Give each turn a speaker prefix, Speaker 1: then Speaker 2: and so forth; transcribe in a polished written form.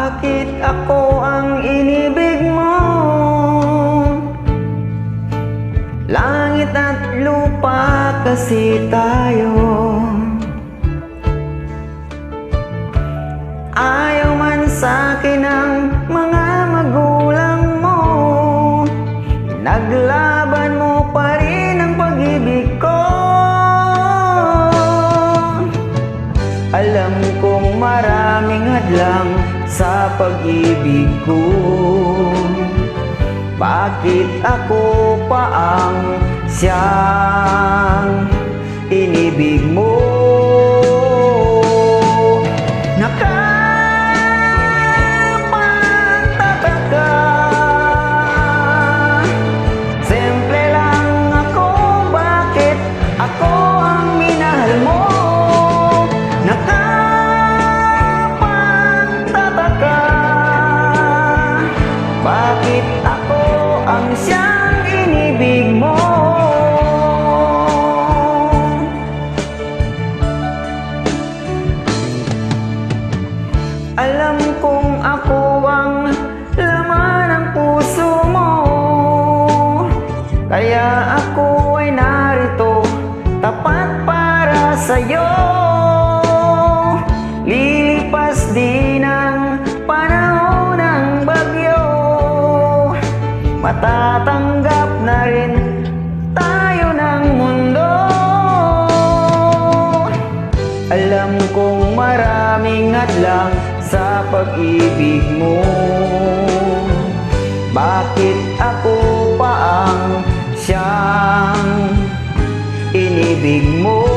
Speaker 1: Bakit ako ang inibig mo? Langit at lupa kasi tayo. Ayaw man sa'kin ang mga magulang mo, naglaban mo pa rin ang pag-ibig ko. Alam kong maraming hadlang sa pag-ibig ko. Bakit ako pa ang siyang inibig mo? Nakapagtataka, simple lang ako, bakit ako ang minahal mo? Bakit ako ang siyang inibig mo? Alam kong ako ang laman ng puso mo, kaya ako ay narito, tapat para sa'yo. Lilipas din ang panahon ng bagyo, matatanggap na rin tayo ng mundo. Alam kong maraming hadlang sa pag-ibig mo. Bakit ako pa ang siyang inibig mo?